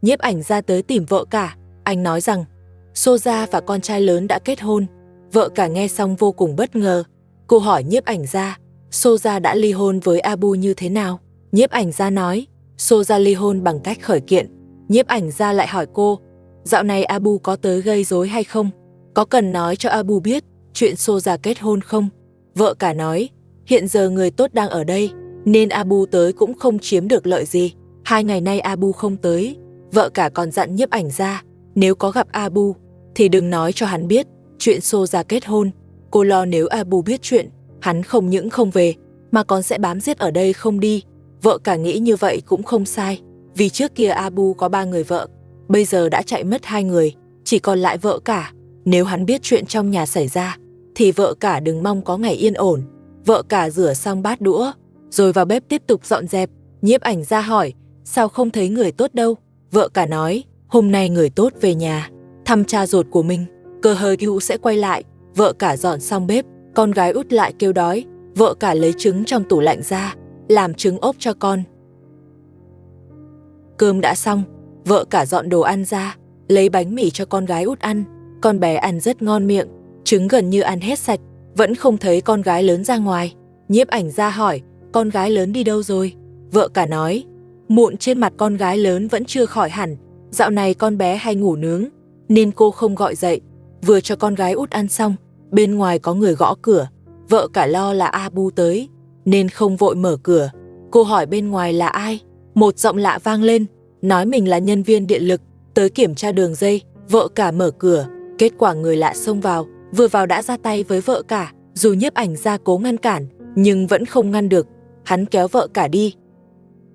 Nhiếp ảnh gia tới tìm vợ cả. Anh nói rằng Soja và con trai lớn đã kết hôn. Vợ cả nghe xong vô cùng bất ngờ. Cô hỏi nhiếp ảnh gia, Soja đã ly hôn với Abu như thế nào? Nhiếp ảnh gia nói, Soja ly hôn bằng cách khởi kiện. Nhiếp ảnh gia lại hỏi cô, dạo này Abu có tới gây rối hay không? Có cần nói cho Abu biết chuyện Soja kết hôn không? Vợ cả nói, hiện giờ người tốt đang ở đây, nên Abu tới cũng không chiếm được lợi gì. 2 ngày nay Abu không tới. Vợ cả còn dặn nhiếp ảnh gia, nếu có gặp Abu, thì đừng nói cho hắn biết chuyện Soja kết hôn. Cô lo nếu Abu biết chuyện, hắn không những không về, mà còn sẽ bám giết ở đây không đi. Vợ cả nghĩ như vậy cũng không sai, vì trước kia Abu có 3 người vợ, bây giờ đã chạy mất 2 người, chỉ còn lại vợ cả. Nếu hắn biết chuyện trong nhà xảy ra, thì vợ cả đừng mong có ngày yên ổn. Vợ cả rửa xong bát đũa, rồi vào bếp tiếp tục dọn dẹp. Nhiếp ảnh gia hỏi, sao không thấy người tốt đâu? Vợ cả nói, hôm nay người tốt về nhà, thăm cha ruột của mình, cơ hơi hữu sẽ quay lại. Vợ cả dọn xong bếp, con gái út lại kêu đói. Vợ cả lấy trứng trong tủ lạnh ra, làm trứng ốp cho con. Cơm đã xong, vợ cả dọn đồ ăn ra, lấy bánh mì cho con gái út ăn. Con bé ăn rất ngon miệng, trứng gần như ăn hết sạch, vẫn không thấy con gái lớn ra ngoài. Nhiếp ảnh gia hỏi, con gái lớn đi đâu rồi? Vợ cả nói, mụn trên mặt con gái lớn vẫn chưa khỏi hẳn, dạo này con bé hay ngủ nướng, nên cô không gọi dậy. Vừa cho con gái út ăn xong, bên ngoài có người gõ cửa. Vợ cả lo là Abu tới, nên không vội mở cửa. Cô hỏi bên ngoài là ai? Một giọng lạ vang lên, nói mình là nhân viên điện lực, tới kiểm tra đường dây. Vợ cả mở cửa, kết quả người lạ xông vào, vừa vào đã ra tay với vợ cả. Dù nhiếp ảnh gia cố ngăn cản, nhưng vẫn không ngăn được. Hắn kéo vợ cả đi.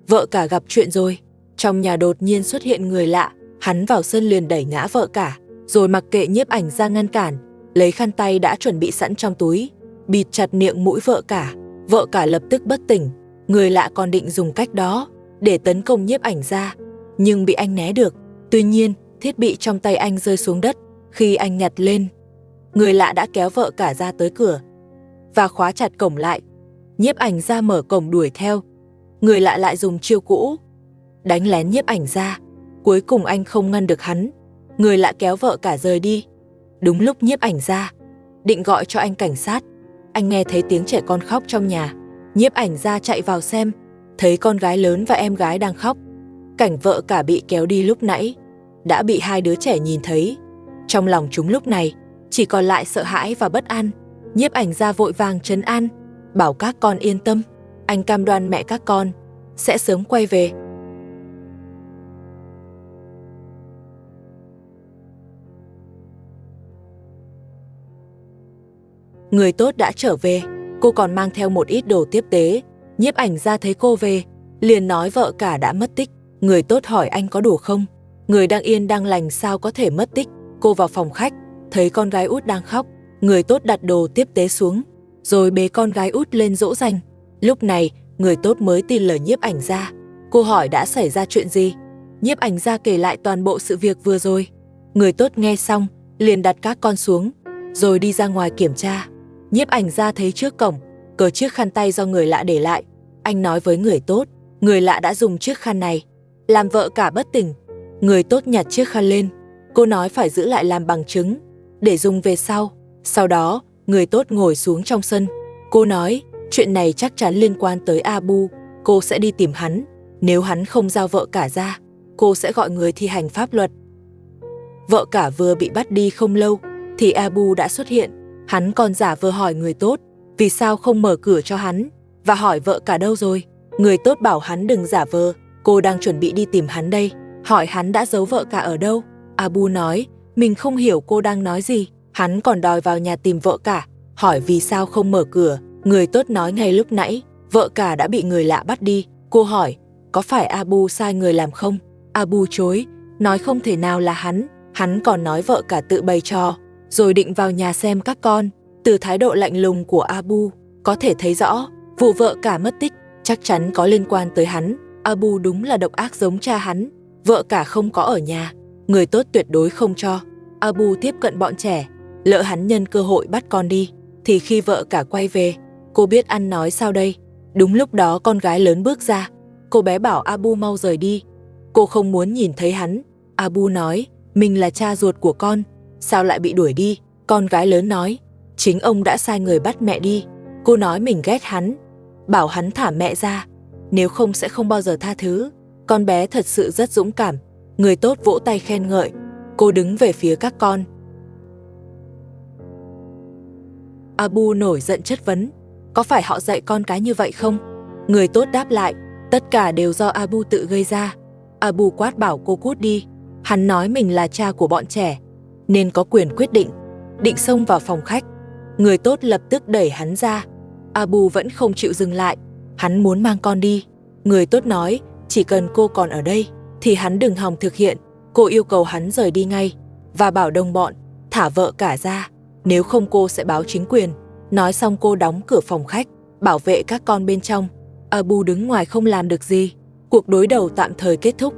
Vợ cả gặp chuyện rồi. Trong nhà đột nhiên xuất hiện người lạ, hắn vào sân liền đẩy ngã vợ cả, rồi mặc kệ nhiếp ảnh gia ngăn cản, lấy khăn tay đã chuẩn bị sẵn trong túi, bịt chặt miệng mũi vợ cả. Vợ cả lập tức bất tỉnh. Người lạ còn định dùng cách đó để tấn công nhiếp ảnh gia, nhưng bị anh né được. Tuy nhiên, thiết bị trong tay anh rơi xuống đất. Khi anh nhặt lên, người lạ đã kéo vợ cả ra tới cửa và khóa chặt cổng lại. Nhiếp ảnh gia mở cổng đuổi theo. Người lạ lại dùng chiêu cũ, đánh lén nhiếp ảnh gia. Cuối cùng anh không ngăn được hắn. Người lạ kéo vợ cả rời đi. Đúng lúc nhiếp ảnh gia định gọi cho anh cảnh sát, anh nghe thấy tiếng trẻ con khóc trong nhà. Nhiếp ảnh gia chạy vào xem, thấy con gái lớn và em gái đang khóc. Cảnh vợ cả bị kéo đi lúc nãy đã bị 2 đứa trẻ nhìn thấy. Trong lòng chúng lúc này chỉ còn lại sợ hãi và bất an. Nhiếp ảnh gia vội vàng trấn an, bảo các con yên tâm, anh cam đoan mẹ các con sẽ sớm quay về. Người tốt đã trở về, cô còn mang theo một ít đồ tiếp tế. Nhiếp ảnh gia thấy cô về, liền nói vợ cả đã mất tích. Người tốt hỏi anh có đủ không? Người đang yên đang lành sao có thể mất tích? Cô vào phòng khách, thấy con gái út đang khóc. Người tốt đặt đồ tiếp tế xuống, rồi bế con gái út lên dỗ dành. Lúc này, người tốt mới tin lời nhiếp ảnh gia. Cô hỏi đã xảy ra chuyện gì? Nhiếp ảnh gia kể lại toàn bộ sự việc vừa rồi. Người tốt nghe xong, liền đặt các con xuống, rồi đi ra ngoài kiểm tra. Nhiếp ảnh gia thấy trước cổng có chiếc khăn tay do người lạ để lại. Anh nói với người tốt, người lạ đã dùng chiếc khăn này làm vợ cả bất tỉnh. Người tốt nhặt chiếc khăn lên, cô nói phải giữ lại làm bằng chứng để dùng về sau. Sau đó, người tốt ngồi xuống trong sân. Cô nói, chuyện này chắc chắn liên quan tới Abu, cô sẽ đi tìm hắn. Nếu hắn không giao vợ cả ra, cô sẽ gọi người thi hành pháp luật. Vợ cả vừa bị bắt đi không lâu, thì Abu đã xuất hiện. Hắn còn giả vờ hỏi người tốt, vì sao không mở cửa cho hắn, và hỏi vợ cả đâu rồi. Người tốt bảo hắn đừng giả vờ, cô đang chuẩn bị đi tìm hắn đây. Hỏi hắn đã giấu vợ cả ở đâu. Abu nói, mình không hiểu cô đang nói gì. Hắn còn đòi vào nhà tìm vợ cả, hỏi vì sao không mở cửa. Người tốt nói ngay lúc nãy, vợ cả đã bị người lạ bắt đi. Cô hỏi, có phải Abu sai người làm không? Abu chối, nói không thể nào là hắn. Hắn còn nói vợ cả tự bày trò, rồi định vào nhà xem các con. Từ thái độ lạnh lùng của Abu, có thể thấy rõ, vụ vợ cả mất tích chắc chắn có liên quan tới hắn. Abu đúng là độc ác giống cha hắn. Vợ cả không có ở nhà, người tốt tuyệt đối không cho Abu tiếp cận bọn trẻ. Lỡ hắn nhân cơ hội bắt con đi, thì khi vợ cả quay về, cô biết ăn nói sao đây. Đúng lúc đó con gái lớn bước ra. Cô bé bảo Abu mau rời đi. Cô không muốn nhìn thấy hắn. Abu nói, mình là cha ruột của con, sao lại bị đuổi đi? Con gái lớn nói, chính ông đã sai người bắt mẹ đi. Cô nói mình ghét hắn, bảo hắn thả mẹ ra, nếu không sẽ không bao giờ tha thứ. Con bé thật sự rất dũng cảm. Người tốt vỗ tay khen ngợi. Cô đứng về phía các con. Abu nổi giận chất vấn, có phải họ dạy con cái như vậy không? Người tốt đáp lại, tất cả đều do Abu tự gây ra. Abu quát bảo cô cút đi. Hắn nói mình là cha của bọn trẻ, nên có quyền quyết định. Định xông vào phòng khách. Người tốt lập tức đẩy hắn ra. Abu vẫn không chịu dừng lại. Hắn muốn mang con đi. Người tốt nói, chỉ cần cô còn ở đây, thì hắn đừng hòng thực hiện. Cô yêu cầu hắn rời đi ngay, và bảo đồng bọn thả vợ cả ra, nếu không cô sẽ báo chính quyền. Nói xong cô đóng cửa phòng khách, bảo vệ các con bên trong. Abu đứng ngoài không làm được gì. Cuộc đối đầu tạm thời kết thúc.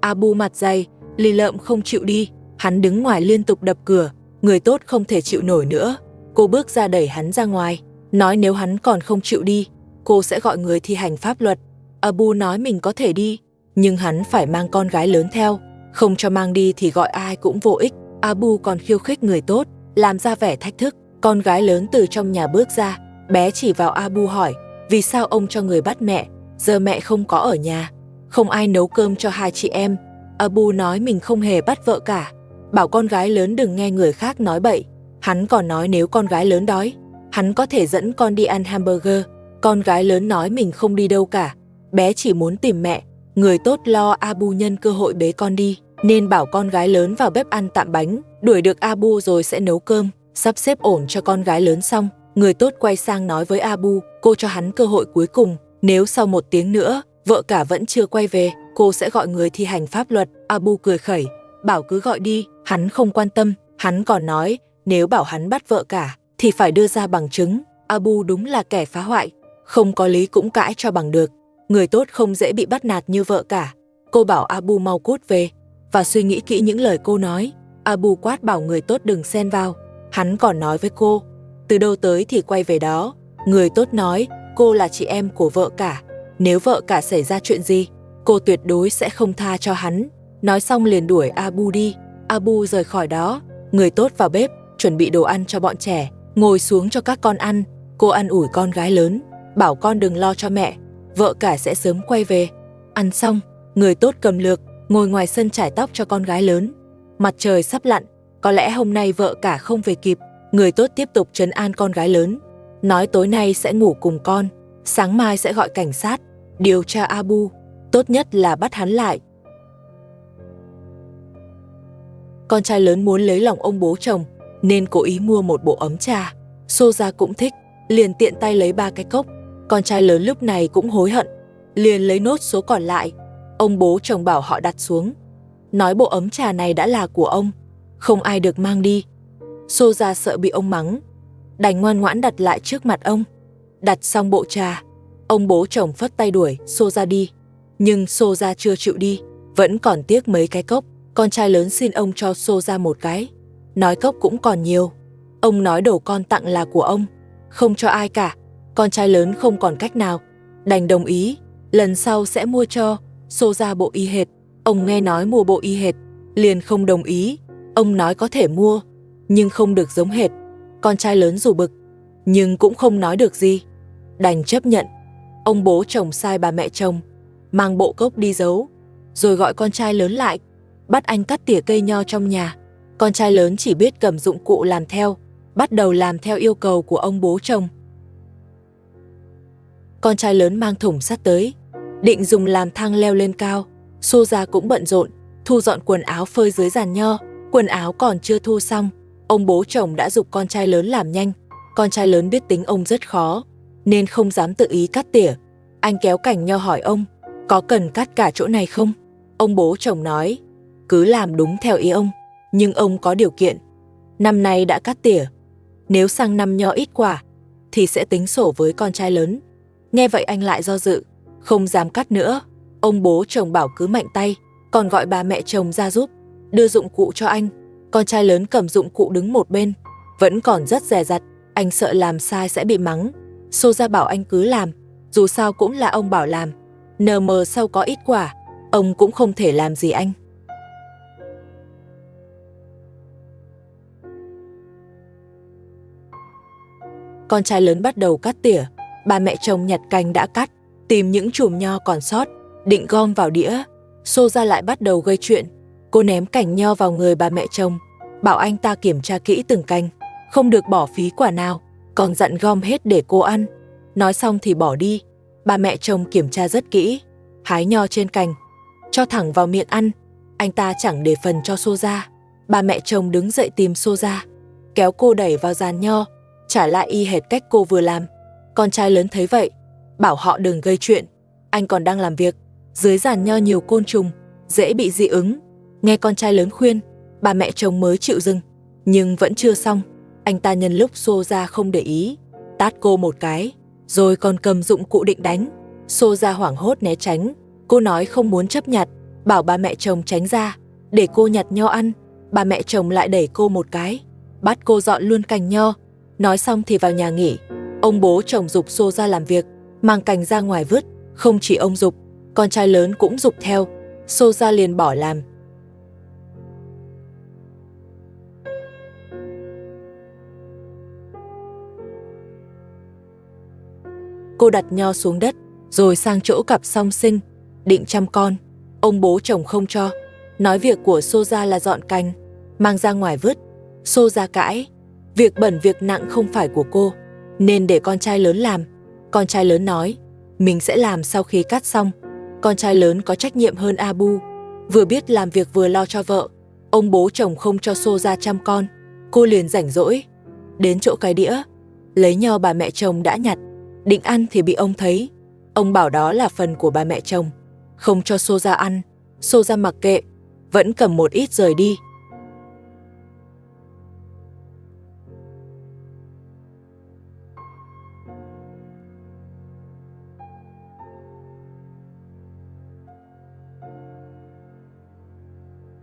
Abu mặt dày, lì lợm không chịu đi. Hắn đứng ngoài liên tục đập cửa. Người tốt không thể chịu nổi nữa. Cô bước ra đẩy hắn ra ngoài, nói nếu hắn còn không chịu đi, cô sẽ gọi người thi hành pháp luật. Abu nói mình có thể đi, nhưng hắn phải mang con gái lớn theo. Không cho mang đi thì gọi ai cũng vô ích. Abu còn khiêu khích người tốt, làm ra vẻ thách thức. Con gái lớn từ trong nhà bước ra. Bé chỉ vào Abu hỏi, vì sao ông cho người bắt mẹ? Giờ mẹ không có ở nhà, không ai nấu cơm cho hai chị em. Abu nói mình không hề bắt vợ cả, bảo con gái lớn đừng nghe người khác nói bậy. Hắn còn nói nếu con gái lớn đói, hắn có thể dẫn con đi ăn hamburger. Con gái lớn nói mình không đi đâu cả, bé chỉ muốn tìm mẹ. Người tốt lo Abu nhân cơ hội bế con đi, nên bảo con gái lớn vào bếp ăn tạm bánh, đuổi được Abu rồi sẽ nấu cơm. Sắp xếp ổn cho con gái lớn xong, người tốt quay sang nói với Abu, cô cho hắn cơ hội cuối cùng. Nếu sau 1 tiếng nữa, vợ cả vẫn chưa quay về, cô sẽ gọi người thi hành pháp luật. Abu cười khẩy, bảo cứ gọi đi, hắn không quan tâm. Hắn còn nói, nếu bảo hắn bắt vợ cả, thì phải đưa ra bằng chứng. Abu đúng là kẻ phá hoại, không có lý cũng cãi cho bằng được. Người tốt không dễ bị bắt nạt như vợ cả. Cô bảo Abu mau cút về, và suy nghĩ kỹ những lời cô nói. Abu quát bảo người tốt đừng xen vào. Hắn còn nói với cô, từ đâu tới thì quay về đó. Người tốt nói, cô là chị em của vợ cả, nếu vợ cả xảy ra chuyện gì, cô tuyệt đối sẽ không tha cho hắn. Nói xong liền đuổi Abu đi. Abu rời khỏi đó. Người tốt vào bếp, chuẩn bị đồ ăn cho bọn trẻ, ngồi xuống cho các con ăn. Cô an ủi con gái lớn, bảo con đừng lo cho mẹ, vợ cả sẽ sớm quay về. Ăn xong, người tốt cầm lược, ngồi ngoài sân chải tóc cho con gái lớn. Mặt trời sắp lặn, có lẽ hôm nay vợ cả không về kịp. Người tốt tiếp tục trấn an con gái lớn, nói tối nay sẽ ngủ cùng con, sáng mai sẽ gọi cảnh sát, điều tra Abu, tốt nhất là bắt hắn lại. Con trai lớn muốn lấy lòng ông bố chồng, nên cố ý mua một bộ ấm trà. Soja cũng thích, liền tiện tay lấy 3 cái cốc. Con trai lớn lúc này cũng hối hận, liền lấy nốt số còn lại. Ông bố chồng bảo họ đặt xuống, nói bộ ấm trà này đã là của ông, không ai được mang đi. Soja sợ bị ông mắng, đành ngoan ngoãn đặt lại trước mặt ông. Đặt xong bộ trà, ông bố chồng phất tay đuổi Soja đi. Nhưng Soja chưa chịu đi, vẫn còn tiếc mấy cái cốc. Con trai lớn xin ông cho Soja một cái, nói cốc cũng còn nhiều. Ông nói đồ con tặng là của ông, không cho ai cả. Con trai lớn không còn cách nào, đành đồng ý, lần sau sẽ mua cho Soja bộ y hệt. Ông nghe nói mua bộ y hệt, liền không đồng ý. Ông nói có thể mua, nhưng không được giống hệt. Con trai lớn dù bực, nhưng cũng không nói được gì, đành chấp nhận. Ông bố chồng sai bà mẹ chồng mang bộ cốc đi giấu, rồi gọi con trai lớn lại, bắt anh cắt tỉa cây nho trong nhà. Con trai lớn chỉ biết cầm dụng cụ làm theo, bắt đầu làm theo yêu cầu của ông bố chồng. Con trai lớn mang thùng sắt tới, định dùng làm thang leo lên cao. Soja cũng bận rộn, thu dọn quần áo phơi dưới giàn nho. Quần áo còn chưa thu xong, ông bố chồng đã giục con trai lớn làm nhanh. Con trai lớn biết tính ông rất khó, nên không dám tự ý cắt tỉa. Anh kéo cành nho hỏi ông, có cần cắt cả chỗ này không? Ông bố chồng nói, cứ làm đúng theo ý ông, nhưng ông có điều kiện. Năm nay đã cắt tỉa, nếu sang năm nho ít quả, thì sẽ tính sổ với con trai lớn. Nghe vậy anh lại do dự, không dám cắt nữa. Ông bố chồng bảo cứ mạnh tay, còn gọi bà mẹ chồng ra giúp, đưa dụng cụ cho anh. Con trai lớn cầm dụng cụ đứng một bên, vẫn còn rất dè dặt, anh sợ làm sai sẽ bị mắng. Soja bảo anh cứ làm, dù sao cũng là ông bảo làm. NM sau có ít quả, ông cũng không thể làm gì anh. Con trai lớn bắt đầu cắt tỉa, bà mẹ chồng nhặt cành đã cắt, tìm những chùm nho còn sót, định gom vào đĩa. Xô ra lại bắt đầu gây chuyện. Cô ném cành nho vào người bà mẹ chồng, bảo anh ta kiểm tra kỹ từng cành, không được bỏ phí quả nào, còn dặn gom hết để cô ăn. Nói xong thì bỏ đi. Bà mẹ chồng kiểm tra rất kỹ, hái nho trên cành, cho thẳng vào miệng ăn. Anh ta chẳng để phần cho xô ra. Bà mẹ chồng đứng dậy tìm xô ra, kéo cô đẩy vào giàn nho, trả lại y hệt cách cô vừa làm. Con trai lớn thấy vậy, bảo họ đừng gây chuyện, anh còn đang làm việc. Dưới giàn nho nhiều côn trùng, dễ bị dị ứng. Nghe con trai lớn khuyên, bà mẹ chồng mới chịu dừng. Nhưng vẫn chưa xong, anh ta nhân lúc xô ra không để ý, tát cô một cái, rồi còn cầm dụng cụ định đánh. Xô ra hoảng hốt né tránh. Cô nói không muốn chấp nhặt, bảo bà mẹ chồng tránh ra, để cô nhặt nho ăn. Bà mẹ chồng lại đẩy cô một cái, bắt cô dọn luôn cành nho. Nói xong thì vào nhà nghỉ. Ông bố chồng giục xô ra làm việc, mang cành ra ngoài vứt. Không chỉ ông giục, con trai lớn cũng giục theo. Xô ra liền bỏ làm. Cô đặt nho xuống đất, rồi sang chỗ cặp song sinh, định chăm con. Ông bố chồng không cho, nói việc của xô ra là dọn cành, mang ra ngoài vứt. Xô ra cãi, việc bẩn việc nặng không phải của cô, nên để con trai lớn làm. Con trai lớn nói, mình sẽ làm sau khi cắt xong. Con trai lớn có trách nhiệm hơn Abu, vừa biết làm việc vừa lo cho vợ. Ông bố chồng không cho xô ra chăm con, cô liền rảnh rỗi, đến chỗ cái đĩa, lấy nho bà mẹ chồng đã nhặt, định ăn thì bị ông thấy. Ông bảo đó là phần của bà mẹ chồng, không cho xô ra ăn. Xô ra mặc kệ, vẫn cầm một ít rời đi.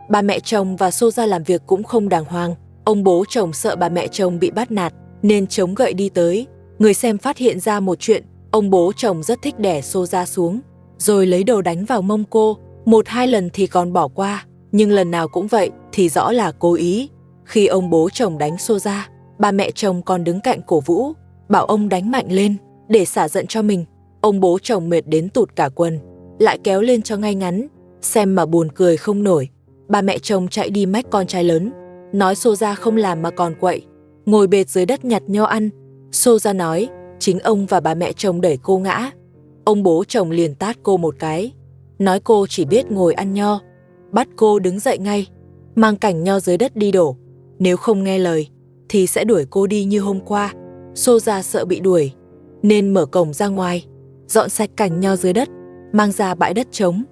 Bà mẹ chồng và xô ra làm việc cũng không đàng hoàng. Ông bố chồng sợ bà mẹ chồng bị bắt nạt, nên chống gậy đi tới. Người xem phát hiện ra một chuyện, ông bố chồng rất thích đè xô ra xuống, rồi lấy đồ đánh vào mông cô. 1-2 lần thì còn bỏ qua, nhưng lần nào cũng vậy thì rõ là cố ý. Khi ông bố chồng đánh xô ra, bà mẹ chồng còn đứng cạnh cổ vũ, bảo ông đánh mạnh lên để xả giận cho mình. Ông bố chồng mệt đến tụt cả quần, lại kéo lên cho ngay ngắn, xem mà buồn cười không nổi. Bà mẹ chồng chạy đi mách con trai lớn, nói xô ra không làm mà còn quậy, ngồi bệt dưới đất nhặt nho ăn. Xô ra nói, chính ông và bà mẹ chồng đẩy cô ngã. Ông bố chồng liền tát cô một cái, nói cô chỉ biết ngồi ăn nho, bắt cô đứng dậy ngay, mang cành nho dưới đất đi đổ. Nếu không nghe lời, thì sẽ đuổi cô đi như hôm qua. Xô ra sợ bị đuổi, nên mở cổng ra ngoài, dọn sạch cành nho dưới đất, mang ra bãi đất trống.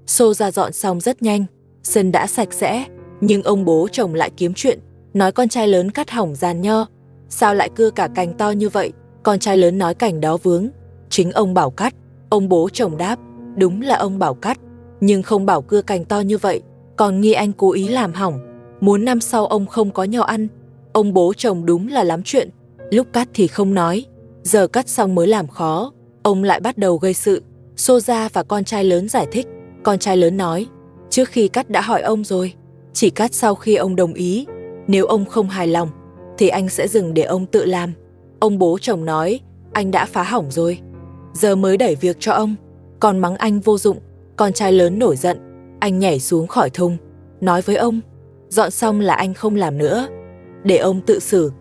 Xô ra dọn xong rất nhanh, sân đã sạch sẽ, nhưng ông bố chồng lại kiếm chuyện, nói con trai lớn cắt hỏng giàn nho. Sao lại cưa cả cành to như vậy? Con trai lớn nói cành đó vướng, chính ông bảo cắt. Ông bố chồng đáp, đúng là ông bảo cắt, nhưng không bảo cưa cành to như vậy, còn nghi anh cố ý làm hỏng, muốn năm sau ông không có nho ăn. Ông bố chồng đúng là lắm chuyện, lúc cắt thì không nói, giờ cắt xong mới làm khó. Ông lại bắt đầu gây sự. Xô ra và con trai lớn giải thích. Con trai lớn nói, trước khi cắt đã hỏi ông rồi, chỉ cắt sau khi ông đồng ý. Nếu ông không hài lòng, thì anh sẽ dừng để ông tự làm. Ông bố chồng nói, anh đã phá hỏng rồi, giờ mới đẩy việc cho ông, còn mắng anh vô dụng. Con trai lớn nổi giận, anh nhảy xuống khỏi thùng, nói với ông, dọn xong là anh không làm nữa, để ông tự xử.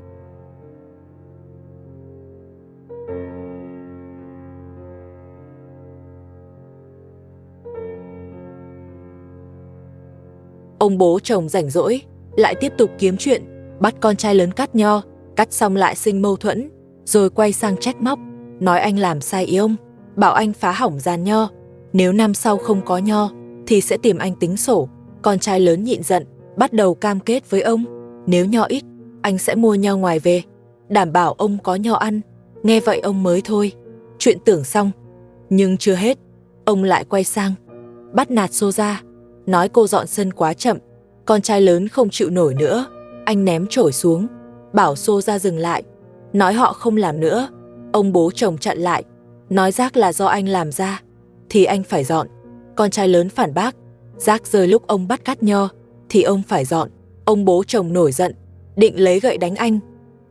Ông bố chồng rảnh rỗi, lại tiếp tục kiếm chuyện, bắt con trai lớn cắt nho, cắt xong lại sinh mâu thuẫn, rồi quay sang trách móc, nói anh làm sai ý ông, bảo anh phá hỏng giàn nho, nếu năm sau không có nho, thì sẽ tìm anh tính sổ. Con trai lớn nhịn giận, bắt đầu cam kết với ông, nếu nho ít, anh sẽ mua nho ngoài về, đảm bảo ông có nho ăn. Nghe vậy ông mới thôi, chuyện tưởng xong. Nhưng chưa hết, ông lại quay sang, bắt nạt xô ra, nói cô dọn sân quá chậm. Con trai lớn không chịu nổi nữa, anh ném chổi xuống, bảo xô ra dừng lại, nói họ không làm nữa. Ông bố chồng chặn lại, nói rác là do anh làm ra, thì anh phải dọn. Con trai lớn phản bác, rác rơi lúc ông bắt cắt nho, thì ông phải dọn. Ông bố chồng nổi giận, định lấy gậy đánh anh.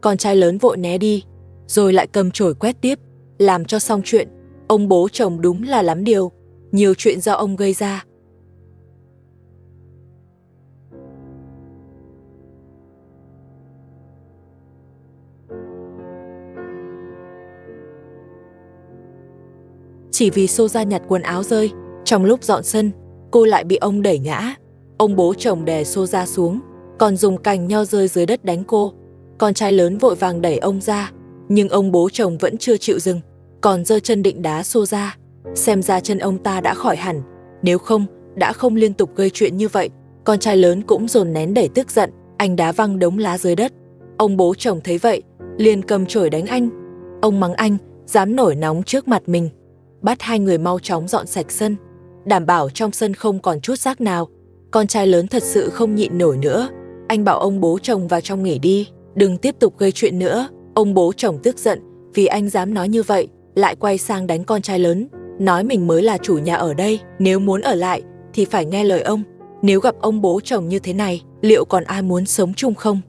Con trai lớn vội né đi, rồi lại cầm chổi quét tiếp, làm cho xong chuyện. Ông bố chồng đúng là lắm điều, nhiều chuyện do ông gây ra. Chỉ vì xô ra nhặt quần áo rơi, trong lúc dọn sân, cô lại bị ông đẩy ngã. Ông bố chồng đè xô ra xuống, còn dùng cành nho rơi dưới đất đánh cô. Con trai lớn vội vàng đẩy ông ra, nhưng ông bố chồng vẫn chưa chịu dừng, còn giơ chân định đá xô ra. Xem ra chân ông ta đã khỏi hẳn, nếu không, đã không liên tục gây chuyện như vậy. Con trai lớn cũng dồn nén đẩy tức giận, anh đá văng đống lá dưới đất. Ông bố chồng thấy vậy, liền cầm chổi đánh anh. Ông mắng anh, dám nổi nóng trước mặt mình. Bắt hai người mau chóng dọn sạch sân, đảm bảo trong sân không còn chút rác nào. Con trai lớn thật sự không nhịn nổi nữa. Anh bảo ông bố chồng vào trong nghỉ đi, đừng tiếp tục gây chuyện nữa. Ông bố chồng tức giận vì anh dám nói như vậy, lại quay sang đánh con trai lớn, nói mình mới là chủ nhà ở đây, nếu muốn ở lại thì phải nghe lời ông. Nếu gặp ông bố chồng như thế này, liệu còn ai muốn sống chung không?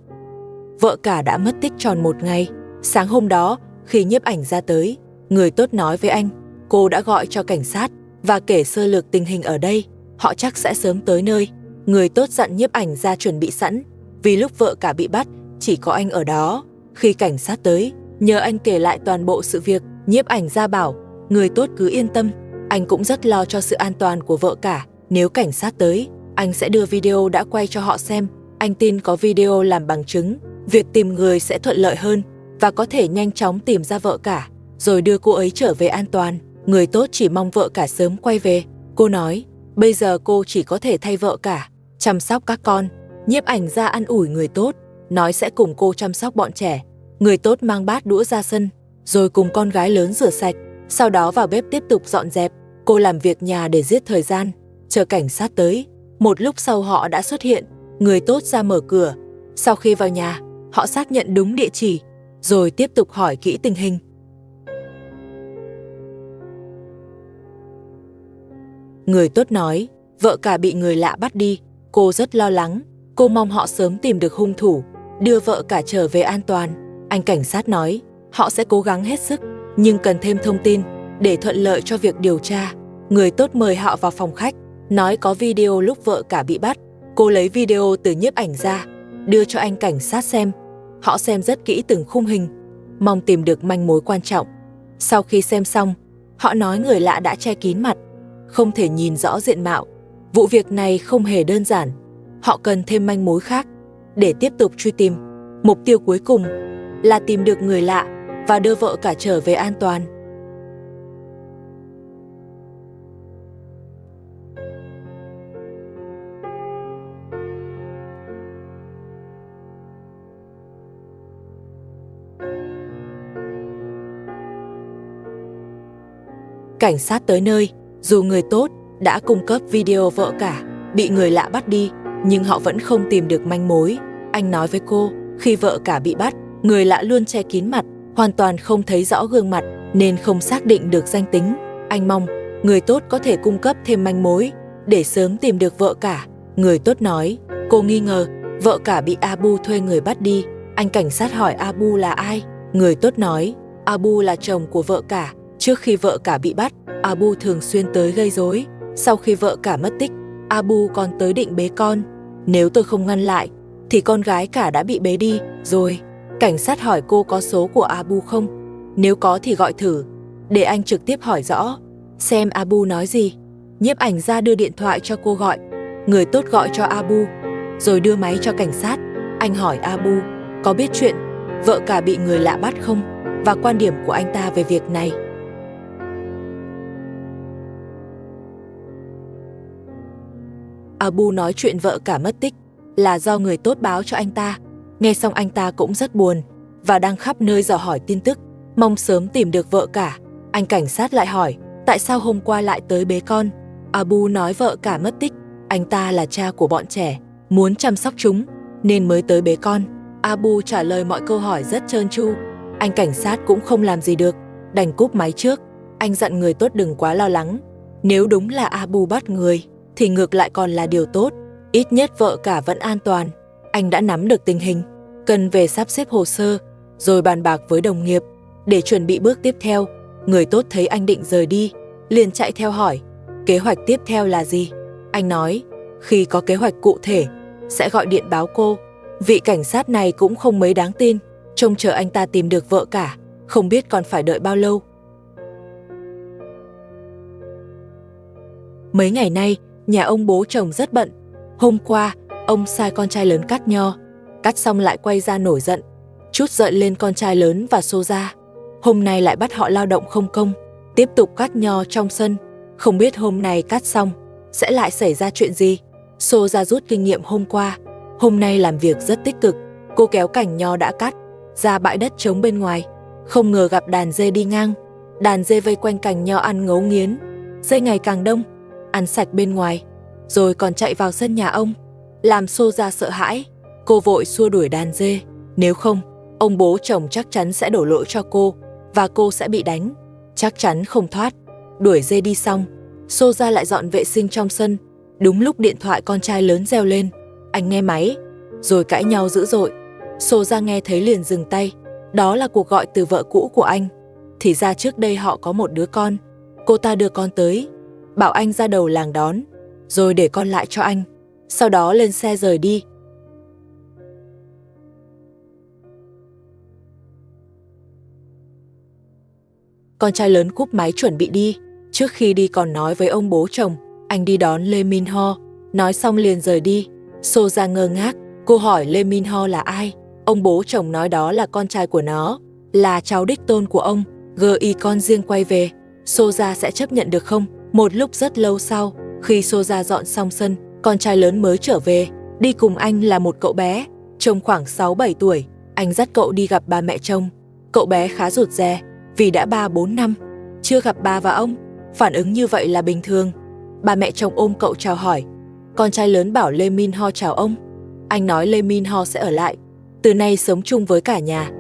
Vợ cả đã mất tích tròn 1 ngày. Sáng hôm đó, khi nhiếp ảnh ra tới, người tốt nói với anh, cô đã gọi cho cảnh sát và kể sơ lược tình hình ở đây, họ chắc sẽ sớm tới nơi. Người tốt dặn nhiếp ảnh ra chuẩn bị sẵn, vì lúc vợ cả bị bắt, chỉ có anh ở đó. Khi cảnh sát tới, nhờ anh kể lại toàn bộ sự việc. Nhiếp ảnh ra bảo, người tốt cứ yên tâm, anh cũng rất lo cho sự an toàn của vợ cả. Nếu cảnh sát tới, anh sẽ đưa video đã quay cho họ xem. Anh tin có video làm bằng chứng, việc tìm người sẽ thuận lợi hơn và có thể nhanh chóng tìm ra vợ cả, rồi đưa cô ấy trở về an toàn. Người tốt chỉ mong vợ cả sớm quay về. Cô nói, bây giờ cô chỉ có thể thay vợ cả chăm sóc các con. Nhiếp ảnh ra an ủi người tốt, nói sẽ cùng cô chăm sóc bọn trẻ. Người tốt mang bát đũa ra sân, rồi cùng con gái lớn rửa sạch, sau đó vào bếp tiếp tục dọn dẹp. Cô làm việc nhà để giết thời gian, chờ cảnh sát tới. Một lúc sau họ đã xuất hiện, người tốt ra mở cửa. Sau khi vào nhà, họ xác nhận đúng địa chỉ, rồi tiếp tục hỏi kỹ tình hình. Người tốt nói, vợ cả bị người lạ bắt đi, cô rất lo lắng, cô mong họ sớm tìm được hung thủ, đưa vợ cả trở về an toàn. Anh cảnh sát nói, họ sẽ cố gắng hết sức, nhưng cần thêm thông tin để thuận lợi cho việc điều tra. Người tốt mời họ vào phòng khách, nói có video lúc vợ cả bị bắt. Cô lấy video từ nhiếp ảnh ra, đưa cho anh cảnh sát xem. Họ xem rất kỹ từng khung hình, mong tìm được manh mối quan trọng. Sau khi xem xong, họ nói người lạ đã che kín mặt, không thể nhìn rõ diện mạo. Vụ việc này không hề đơn giản, họ cần thêm manh mối khác để tiếp tục truy tìm. Mục tiêu cuối cùng là tìm được người lạ và đưa vợ cả trở về an toàn. Cảnh sát tới nơi, dù người tốt đã cung cấp video vợ cả bị người lạ bắt đi, nhưng họ vẫn không tìm được manh mối. Anh nói với cô, khi vợ cả bị bắt, người lạ luôn che kín mặt, hoàn toàn không thấy rõ gương mặt nên không xác định được danh tính. Anh mong người tốt có thể cung cấp thêm manh mối để sớm tìm được vợ cả. Người tốt nói, cô nghi ngờ vợ cả bị Abu thuê người bắt đi. Anh cảnh sát hỏi Abu là ai? Người tốt nói, Abu là chồng của vợ cả. Trước khi vợ cả bị bắt, Abu thường xuyên tới gây rối. Sau khi vợ cả mất tích, Abu còn tới định bế con. Nếu tôi không ngăn lại, thì con gái cả đã bị bế đi rồi. Cảnh sát hỏi cô có số của Abu không? Nếu có thì gọi thử, để anh trực tiếp hỏi rõ, xem Abu nói gì. Nhiếp ảnh ra đưa điện thoại cho cô gọi. Người tốt gọi cho Abu, rồi đưa máy cho cảnh sát. Anh hỏi Abu, có biết chuyện vợ cả bị người lạ bắt không? Và quan điểm của anh ta về việc này. Abu nói chuyện vợ cả mất tích là do người tốt báo cho anh ta. Nghe xong anh ta cũng rất buồn và đang khắp nơi dò hỏi tin tức, mong sớm tìm được vợ cả. Anh cảnh sát lại hỏi, tại sao hôm qua lại tới bế con? Abu nói vợ cả mất tích, anh ta là cha của bọn trẻ, muốn chăm sóc chúng nên mới tới bế con. Abu trả lời mọi câu hỏi rất trơn tru. Anh cảnh sát cũng không làm gì được, đành cúp máy trước. Anh dặn người tốt đừng quá lo lắng. Nếu đúng là Abu bắt người, thì ngược lại còn là điều tốt. Ít nhất vợ cả vẫn an toàn. Anh đã nắm được tình hình, cần về sắp xếp hồ sơ, rồi bàn bạc với đồng nghiệp, để chuẩn bị bước tiếp theo. Người tốt thấy anh định rời đi, liền chạy theo hỏi, kế hoạch tiếp theo là gì? Anh nói, khi có kế hoạch cụ thể, sẽ gọi điện báo cô. Vị cảnh sát này cũng không mấy đáng tin, trông chờ anh ta tìm được vợ cả, không biết còn phải đợi bao lâu. Mấy ngày nay, nhà ông bố chồng rất bận. Hôm qua, ông sai con trai lớn cắt nho, cắt xong lại quay ra nổi giận, trút giận lên con trai lớn và Xô Gia. Hôm nay lại bắt họ lao động không công, tiếp tục cắt nho trong sân. Không biết hôm nay cắt xong, sẽ lại xảy ra chuyện gì. Xô Gia rút kinh nghiệm hôm qua, hôm nay làm việc rất tích cực. Cô kéo cành nho đã cắt ra bãi đất trống bên ngoài, không ngờ gặp đàn dê đi ngang. Đàn dê vây quanh cành nho ăn ngấu nghiến, dê ngày càng đông, ăn sạch bên ngoài, rồi còn chạy vào sân nhà ông, làm Xô Gia sợ hãi. Cô vội xua đuổi đàn dê, nếu không, ông bố chồng chắc chắn sẽ đổ lỗi cho cô, và cô sẽ bị đánh, chắc chắn không thoát. Đuổi dê đi xong, Xô Gia lại dọn vệ sinh trong sân. Đúng lúc điện thoại con trai lớn reo lên, anh nghe máy, rồi cãi nhau dữ dội. Xô Gia nghe thấy liền dừng tay, đó là cuộc gọi từ vợ cũ của anh. Thì ra trước đây họ có một đứa con, cô ta đưa con tới, bảo anh ra đầu làng đón, rồi để con lại cho anh, sau đó lên xe rời đi. Con trai lớn cúp máy chuẩn bị đi, trước khi đi còn nói với ông bố chồng, anh đi đón Lê Min Ho, nói xong liền rời đi. Xô Gia ngơ ngác, cô hỏi Lê Min Ho là ai? Ông bố chồng nói đó là con trai của nó, là cháu đích tôn của ông, GI con riêng quay về. Xô Gia sẽ chấp nhận được không? Một lúc rất lâu sau, khi Xô Gia dọn xong sân, con trai lớn mới trở về. Đi cùng anh là một cậu bé, trông khoảng 6-7 tuổi. Anh dắt cậu đi gặp ba mẹ chồng. Cậu bé khá rụt rè, vì đã 3-4 năm chưa gặp bà và ông. Phản ứng như vậy là bình thường. Ba mẹ chồng ôm cậu chào hỏi. Con trai lớn bảo Lê Min Ho chào ông. Anh nói Lê Min Ho sẽ ở lại, từ nay sống chung với cả nhà.